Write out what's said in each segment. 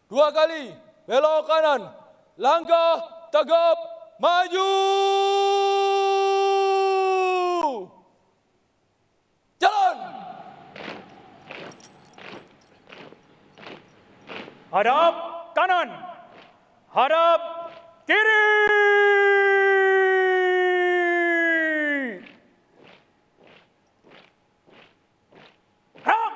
2 kali, belok kanan, langkah, tegap, maju. Jalan. Hadap kanan, hadap kiri. Gerak.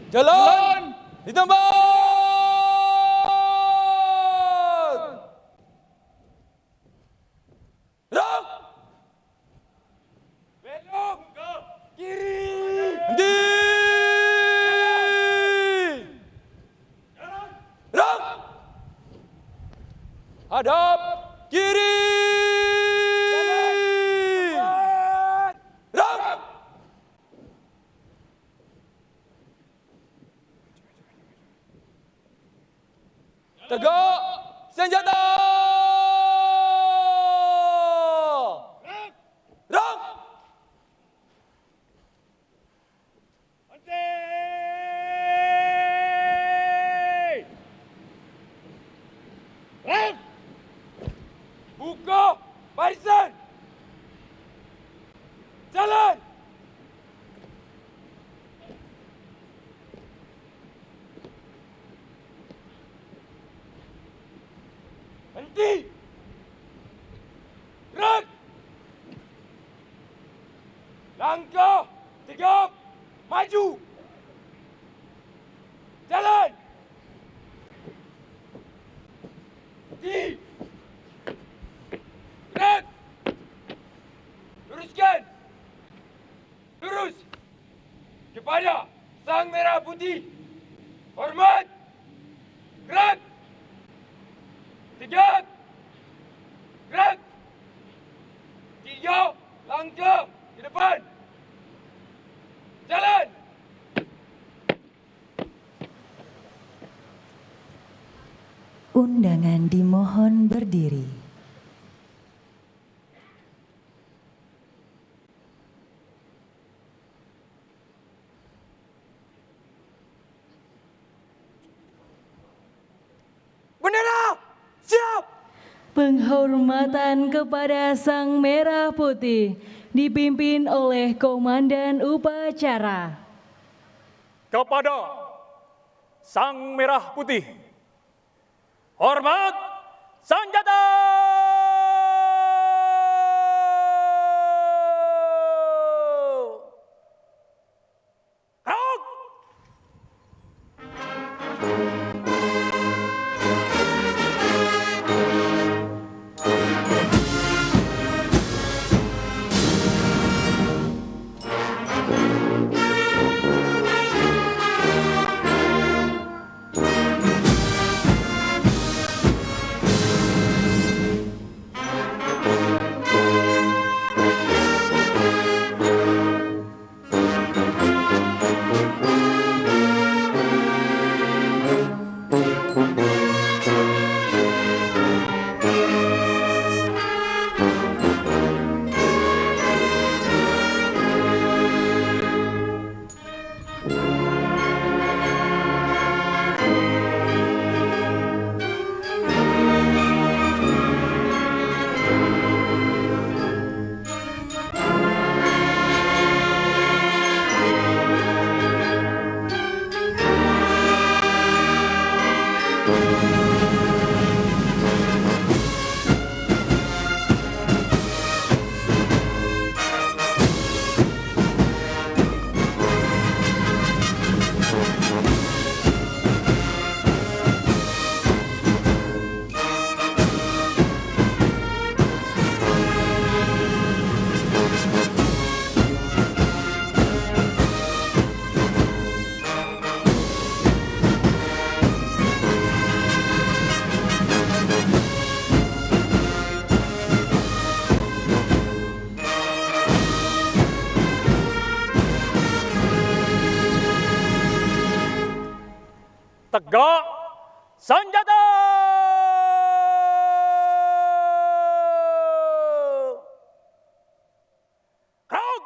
Jalan di tempat. Gerak. Belok ke kiri. Berhenti. Gerak. Hadap kiri. Gerak. Tegak senjata. Gerak. Henti. Gerak. Buka barisan. Jalan. Henti. Gerak. Langkah, tegap, maju. Jalan. Henti. Gerak. Luruskan. Lurus. Kepada Sang Merah Putih. Hormat. Gerak. Tegak. Gerak. 3 langkah ke depan. Jalan. Undangan dimohon berdiri. Bendera, siap. Penghormatan kepada Sang Merah Putih dipimpin oleh Komandan Upacara. Kepada Sang Merah Putih, hormat senjata. Gerak. Tegak, senjata! Gerak!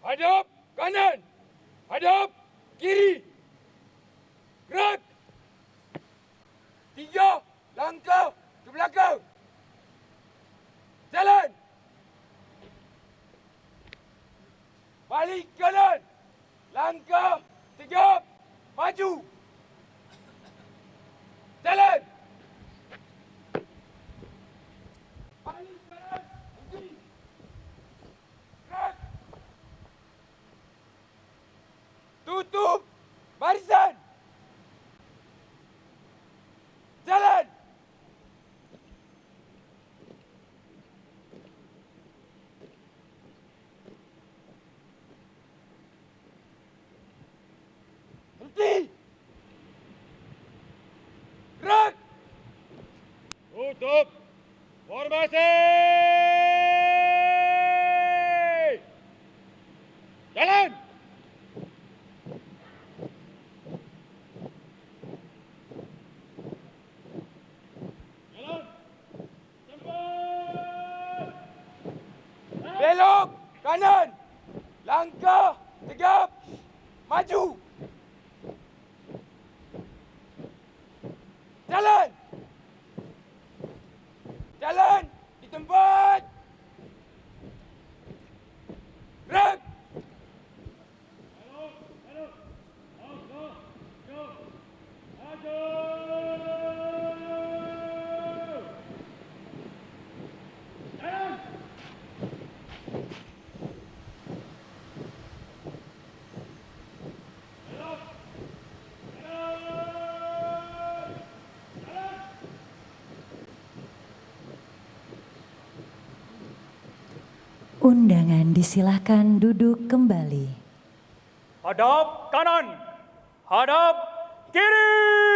Hadap kanan. Hadap kiri. Gerak. 3 langkah ke belakang. Jalan. Balik kanan. Langkah tegap. Maju. Jalan. Balik kanan. Berhenti. Gerak. Tutup barisan. Jalan. Berhenti. Gerak. Tutup formasi! Jalan! Jalan! Cepat! Belok kanan. Langkah tegap. Maju. Jalan. Jalan di tempat. Gerak. Undangan disilahkan duduk kembali. Hadap kanan, hadap kiri.